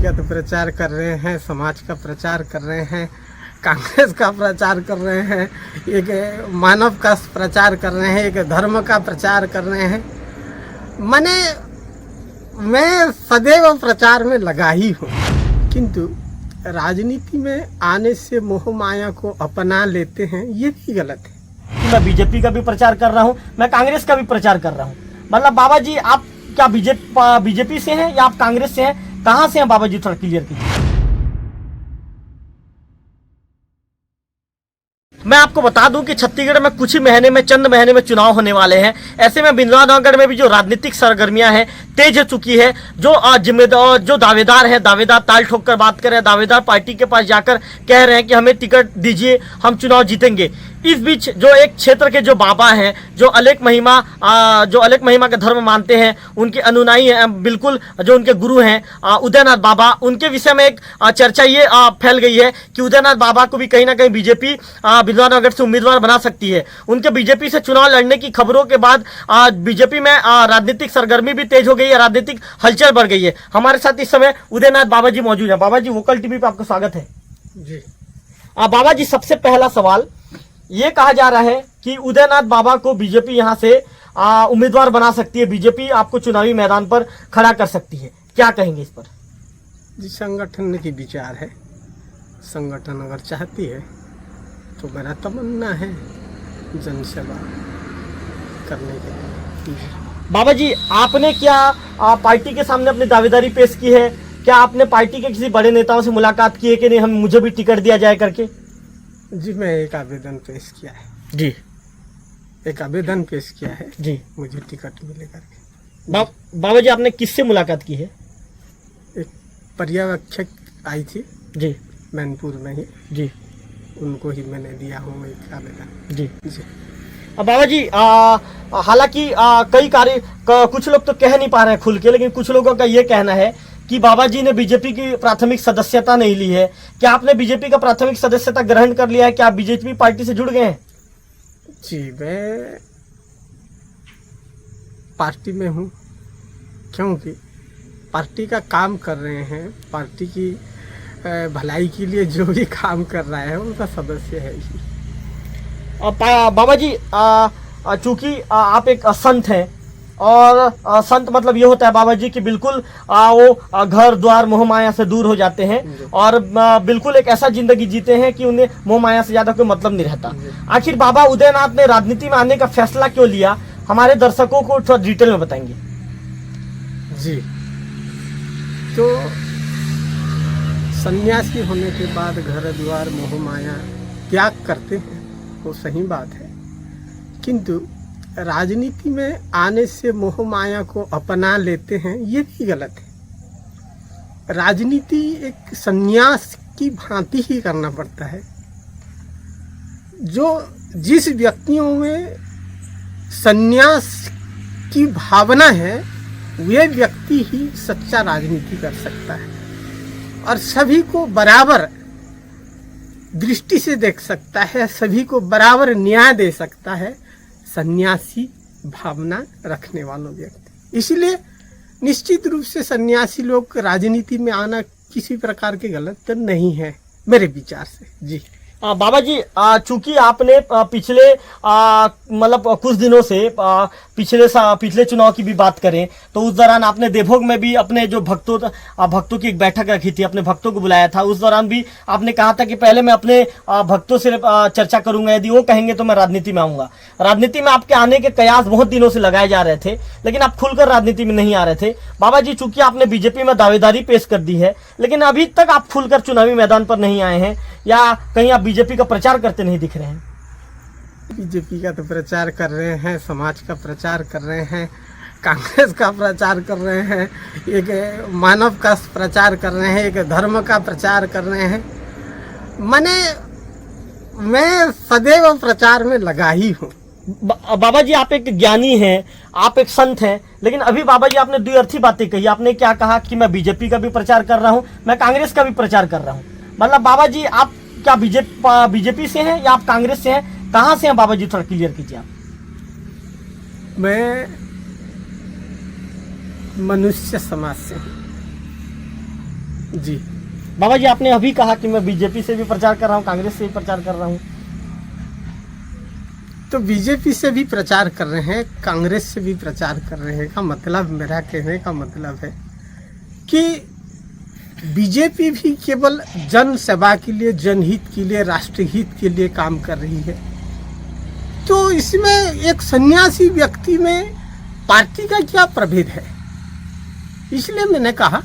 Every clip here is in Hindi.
बीजेपी का तो प्रचार कर रहे हैं, समाज का प्रचार कर रहे हैं, कांग्रेस का प्रचार कर रहे हैं, एक मानव का प्रचार कर रहे हैं, एक धर्म का प्रचार कर रहे हैं। मैं सदैव प्रचार में लगा ही हूँ, किंतु राजनीति में आने से मोह माया को अपना लेते हैं, ये भी गलत है। मैं बीजेपी का भी प्रचार कर रहा हूँ, मैं कांग्रेस का भी प्रचार कर रहा हूँ। मतलब बाबा जी आप क्या बीजेपी से हैं या आप कांग्रेस से हैं, कहाँ से हैं बाबा जी, थोड़ा क्लियर कीजिए। मैं आपको बता दूं कि छत्तीसगढ़ में कुछ ही महीने में, चंद महीने में चुनाव होने वाले हैं। ऐसे में बिंद्रानगर में भी जो राजनीतिक सरगर्मियां हैं तेज हो चुकी है। जो जिम्मेदार, जो दावेदार ताल ठोक कर बात कर रहे हैं, दावेदार पार्टी के पास जाकर कह रहे हैं कि हमें टिकट दीजिए, हम चुनाव जीतेंगे। इस बीच जो एक क्षेत्र के जो बाबा हैं, जो अलेख महिमा का धर्म मानते हैं, उनके अनुयायी हैं, बिल्कुल जो उनके गुरु हैं उदयनाथ बाबा, उनके विषय में एक चर्चा ये फैल गई है कि उदयनाथ बाबा को भी कहीं ना कहीं बीजेपी बिंद्रानगर से उम्मीदवार बना सकती है। उनके बीजेपी से चुनाव लड़ने की खबरों के बाद बीजेपी में राजनीतिक सरगर्मी भी तेज हो गई है, राजनीतिक हलचल बढ़ गई है। हमारे साथ इस समय उदयनाथ बाबा जी मौजूद है। बाबा जी, वोकल टीवी पे आपका स्वागत है जी। बाबा जी, सबसे पहला सवाल, ये कहा जा रहा है कि उदयनाथ बाबा को बीजेपी यहां से उम्मीदवार बना सकती है, बीजेपी आपको चुनावी मैदान पर खड़ा कर सकती है, क्या कहेंगे इस पर? जी, संगठन की विचार है, संगठन अगर चाहती है तो मेरा तमन्ना है जनसेवा करने के लिए। बाबा जी, आपने क्या पार्टी के सामने अपनी दावेदारी पेश की है? क्या आपने पार्टी के किसी बड़े नेताओं से मुलाकात की है कि नहीं, हम मुझे भी टिकट दिया जाए करके? जी, मैं एक आवेदन पेश किया है जी, जी, मुझे टिकट मिले करके। बाबा जी, आपने किससे मुलाकात की है? एक पर्यवेक्षक आई थी जी, मैनपुर में ही, जी, उनको ही मैंने दिया हूँ एक आवेदन। जी, जी। बाबा जी, हालांकि कई कार्य कुछ लोग तो कह नहीं पा रहे हैं खुल के, लेकिन कुछ लोगों का ये कहना है कि बाबा जी ने बीजेपी की प्राथमिक सदस्यता नहीं ली है। क्या आपने बीजेपी का प्राथमिक सदस्यता ग्रहण कर लिया है? क्या आप बीजेपी पार्टी से जुड़ गए हैं? जी, मैं पार्टी में हूँ, क्योंकि पार्टी का काम कर रहे हैं, पार्टी की भलाई के लिए जो भी काम कर रहा है उनका सदस्य है ही। बाबा जी, चूंकि आप एक संत हैं, और संत मतलब ये होता है बाबा जी कि बिल्कुल वो घर द्वार मोह माया से दूर हो जाते हैं, और बिल्कुल एक ऐसा जिंदगी जीते हैं कि उन्हें मोह माया से ज्यादा कोई मतलब नहीं रहता। आखिर बाबा उदयनाथ ने राजनीति में आने का फैसला क्यों लिया, हमारे दर्शकों को थोड़ा डिटेल में बताएंगे। जी, तो सन्यासी होने के बाद घर द्वार मोह माया त्याग करते हैं, वो सही बात है, किंतु राजनीति में आने से मोह माया को अपना लेते हैं, ये भी गलत है। राजनीति एक सन्यास की भांति ही करना पड़ता है। जिस व्यक्तियों में सन्यास की भावना है, वे व्यक्ति ही सच्चा राजनीति कर सकता है और सभी को बराबर दृष्टि से देख सकता है, सभी को बराबर न्याय दे सकता है, सन्यासी भावना रखने वालों व्यक्ति। इसलिए निश्चित रूप से सन्यासी लोग राजनीति में आना किसी प्रकार के गलत नहीं है मेरे विचार से। जी, बाबा जी, चूंकि आपने पिछले मतलब कुछ दिनों से पिछले चुनाव की भी बात करें तो उस दौरान आपने देवभोग में भी अपने जो भक्तों की एक बैठक रखी थी, अपने भक्तों को बुलाया था। उस दौरान भी आपने कहा था कि पहले मैं अपने भक्तों से चर्चा करूंगा, यदि वो कहेंगे तो मैं राजनीति में आऊंगा। राजनीति में आपके आने के कयास बहुत दिनों से लगाए जा रहे थे, लेकिन आप खुलकर राजनीति में नहीं आ रहे थे। बाबा जी, चूंकि आपने बीजेपी में दावेदारी पेश कर दी है, लेकिन अभी तक आप खुलकर चुनावी मैदान पर नहीं आए हैं, या कहीं आप बीजेपी का प्रचार करते नहीं दिख रहे हैं? बीजेपी का तो प्रचार कर रहे हैं, समाज का प्रचार कर रहे हैं, कांग्रेस का प्रचार कर रहे हैं, एक मानव का प्रचार कर रहे हैं, एक धर्म का प्रचार कर रहे हैं। मैं सदैव प्रचार में लगा ही हूँ। बाबा जी, आप एक ज्ञानी हैं, आप एक संत हैं, लेकिन अभी बाबा जी आपने द्विअर्थी बातें कही। आपने क्या कहा कि मैं बीजेपी का भी प्रचार कर रहा हूँ, मैं कांग्रेस का भी प्रचार कर रहा हूँ। मतलब बाबा जी, आप क्या बीजेपी से हैं या आप कांग्रेस से हैं, कहां से हैं बाबा जी, थोड़ा क्लियर कीजिए आप। मैं मनुष्य समाज से हूँ, जी। बाबा जी, आपने अभी कहा कि मैं बीजेपी से भी प्रचार कर रहा हूँ, कांग्रेस से भी प्रचार कर रहा हूँ। तो बीजेपी से भी प्रचार कर रहे हैं, कांग्रेस से भी प्रचार कर रहे हैं का मतलब, मेरा कहने का मतलब है कि बीजेपी भी केवल जन सेवा के लिए, जनहित के लिए, राष्ट्रहित के लिए काम कर रही है। तो इसमें एक सन्यासी व्यक्ति में पार्टी का क्या प्रभेद है? इसलिए मैंने कहा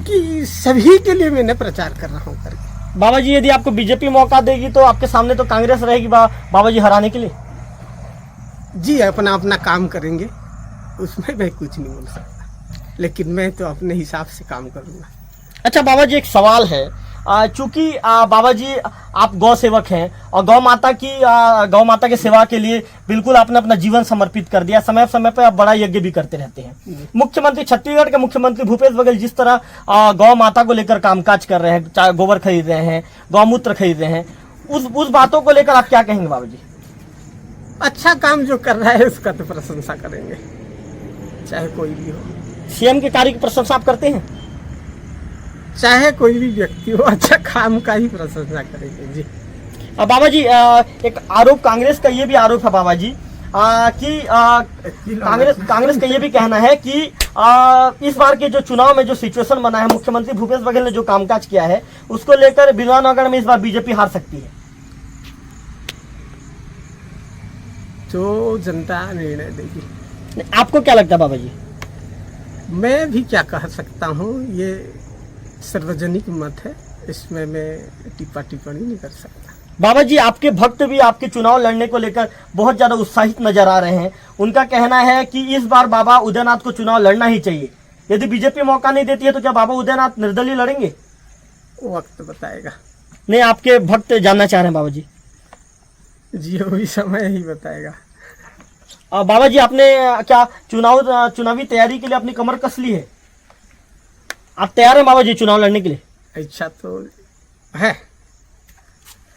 कि सभी के लिए मैंने प्रचार कर रहा हूँ करके। बाबा जी, यदि आपको बीजेपी मौका देगी तो आपके सामने तो कांग्रेस रहेगी बाबा जी हराने के लिए। जी, अपना अपना काम करेंगे, उसमें मैं कुछ नहीं बोल सकता, लेकिन मैं तो अपने हिसाब से काम करूँगा। अच्छा बाबा जी, एक सवाल है। चूंकि बाबा जी आप गौ सेवक हैं और गौ माता की सेवा के लिए बिल्कुल आपने अपना जीवन समर्पित कर दिया, समय समय पर आप बड़ा यज्ञ भी करते रहते हैं। मुख्यमंत्री, छत्तीसगढ़ के मुख्यमंत्री भूपेश बघेल जिस तरह गौ माता को लेकर कामकाज कर रहे हैं, चाहे गोबर खरीद रहे हैं, गौमूत्र खरीद रहे हैं, उस बातों को लेकर आप क्या कहेंगे बाबा जी? अच्छा काम जो कर रहा है उसका तो प्रशंसा करेंगे, चाहे कोई भी हो। सीएम के कार्य की प्रशंसा आप करते हैं? चाहे कोई भी व्यक्ति हो, अच्छा काम का ही प्रशंसा करेंगे। जी। बाबा जी, एक आरोप कांग्रेस का ये भी आरोप है बाबा जी कि कांग्रेस का ये भी कहना है कि इस बार के जो चुनाव में जो सिचुएशन बना है, मुख्यमंत्री भूपेश बघेल ने जो कामकाज किया है उसको लेकर बिजनौर में इस बार बीजेपी हार सकती है। जो जनता निर्णय देगी। आपको क्या लगता है बाबा जी? मैं भी क्या कह सकता हूँ, ये सार्वजनिक मत है, इसमें मैं टिप्पणी नहीं कर सकता। बाबा जी, आपके भक्त भी आपके चुनाव लड़ने को लेकर बहुत ज्यादा उत्साहित नजर आ रहे हैं। उनका कहना है कि इस बार बाबा उदयनाथ को चुनाव लड़ना ही चाहिए। यदि बीजेपी मौका नहीं देती है तो क्या बाबा उदयनाथ निर्दलीय लड़ेंगे? वक्त बताएगा। नहीं, आपके भक्त जानना चाह रहे हैं बाबा जी। जी, वही समय ही बताएगा। बाबा जी, आपने क्या चुनावी तैयारी के लिए अपनी कमर कस ली है? आप तैयार हैं बाबा जी चुनाव लड़ने के लिए? इच्छा तो है,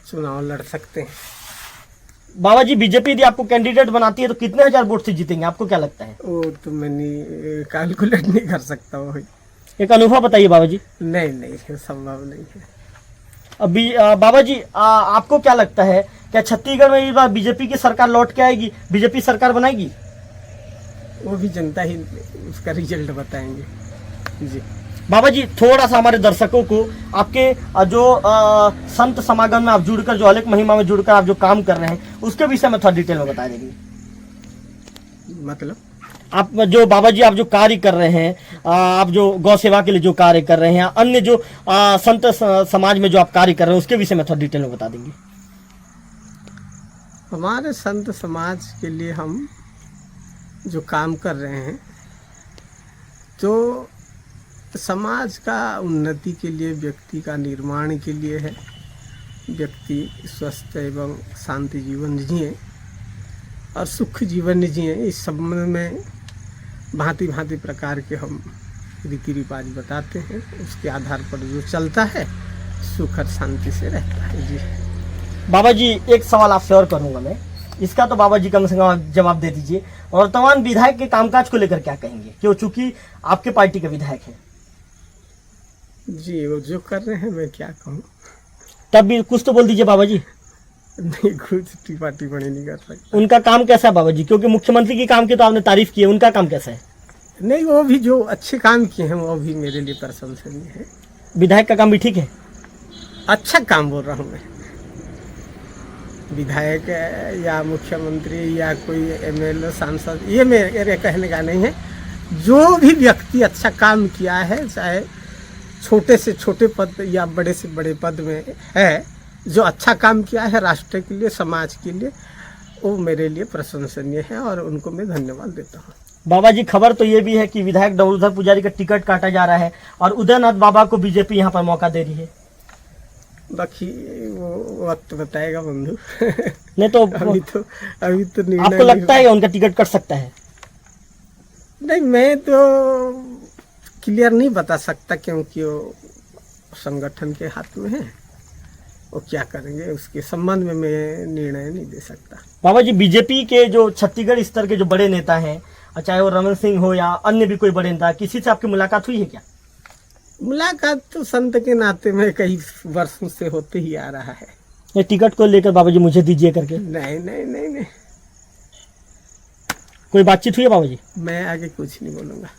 चुनाव लड़ सकते हैं। बाबा जी, बीजेपी यदि आपको कैंडिडेट बनाती है तो कितने हजार वोट से जीतेंगे, आपको क्या लगता है? वो तो मैंने कैलकुलेट नहीं कर सकता। वो एक अनुभव बताइए बाबा जी। नहीं, संभव नहीं है। अभी बाबा जी, आपको क्या लगता है, क्या छत्तीसगढ़ में इस बार बीजेपी की सरकार लौट के आएगी, बीजेपी सरकार बनाएगी? वो भी जनता ही उसका रिजल्ट बताएंगे। जी। बाबा जी, थोड़ा सा हमारे दर्शकों को आपके जो संत समागम में आप जुड़कर, जो अलग महिमा में जुड़कर आप जो काम कर रहे हैं उसके विषय में थोड़ा डिटेल में बता देंगे। मतलब आप जो बाबा जी आप जो कार्य कर रहे हैं, आप जो गौ सेवा के लिए जो कार्य कर रहे हैं, अन्य जो संत समाज में जो आप कार्य कर रहे हैं उसके विषय में थोड़ा डिटेल में बता देंगे। हमारे संत समाज के लिए हम जो काम कर रहे हैं, तो समाज का उन्नति के लिए, व्यक्ति का निर्माण के लिए है। व्यक्ति स्वस्थ एवं शांति जीवन जिए और सुख जीवन जिए, इस संबंध में भांति भांति प्रकार के हम रीति रिवाज बताते हैं। उसके आधार पर जो चलता है सुख और शांति से रहता है। जी। बाबा जी, एक सवाल आपसे और करूंगा मैं, इसका तो बाबा जी कम से कम जवाब दे दीजिए। और वर्तमान विधायक के कामकाज को लेकर क्या कहेंगे, क्यों, चूंकि आपके पार्टी के विधायक हैं? जी, वो जो कर रहे हैं मैं क्या कहूँ। तब भी कुछ तो बोल दीजिए बाबा जी। नहीं, कुछ टिप्पणी नहीं कर सकता। उनका काम कैसा है बाबा जी, क्योंकि मुख्यमंत्री के काम की तो आपने तारीफ की है, उनका काम कैसा है? नहीं, वो भी जो अच्छे काम किए हैं वो भी मेरे लिए प्रशंसनीय है। विधायक का काम भी ठीक है? अच्छा काम बोल रहा हूँ मैं। विधायक या मुख्यमंत्री या कोई एमएलए, सांसद, ये मेरे कहने का नहीं है। जो भी व्यक्ति अच्छा काम किया है, चाहे छोटे से छोटे पद या बड़े से बड़े पद में है, जो अच्छा काम किया है राष्ट्र के लिए, समाज के लिए, वो मेरे लिए प्रशंसनीय है और उनको मैं धन्यवाद देता हूँ। बाबा जी, खबर तो ये भी है कि विधायक दामोदर पुजारी का टिकट काटा जा रहा है और उदयनाथ बाबा को बीजेपी यहाँ पर मौका दे रही है। बाकी वो वक्त बताएगा बंधु। नहीं तो अभी तो निर्णय आपको लगता है उनका टिकट कट सकता है? नहीं, मैं तो क्लियर नहीं बता सकता, क्योंकि वो संगठन के हाथ में है। वो क्या करेंगे उसके संबंध में मैं निर्णय नहीं दे सकता। बाबा जी, बीजेपी के जो छत्तीसगढ़ स्तर के जो बड़े नेता हैं, चाहे वो रमन सिंह हो या अन्य भी कोई बड़े नेता, किसी से आपकी मुलाकात हुई है क्या? मुलाकात तो संत के नाते में कई वर्षों से होते ही आ रहा है। ये टिकट को लेकर बाबा जी मुझे दीजिए करके नहीं नहीं नहीं नहीं, कोई बातचीत हुई है बाबा जी? मैं आगे कुछ नहीं बोलूंगा।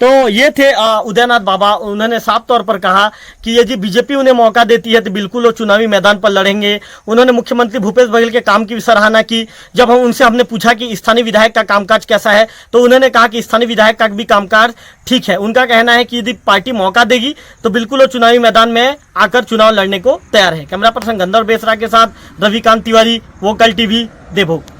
तो ये थे उदयनाथ बाबा। उन्होंने साफ तौर पर कहा कि यदि बीजेपी उन्हें मौका देती है तो बिल्कुल वो चुनावी मैदान पर लड़ेंगे। उन्होंने मुख्यमंत्री भूपेश बघेल के काम की भी सराहना की। जब हमने पूछा कि स्थानीय विधायक का कामकाज कैसा है, तो उन्होंने कहा कि स्थानीय विधायक का भी कामकाज ठीक है। उनका कहना है कि यदि पार्टी मौका देगी तो बिल्कुल वो चुनावी मैदान में आकर चुनाव लड़ने को तैयार है। कैमरा पर्सन गंधर्व बेसरा के साथ रविकांत तिवारी, वोकल टीवी, देवभोग।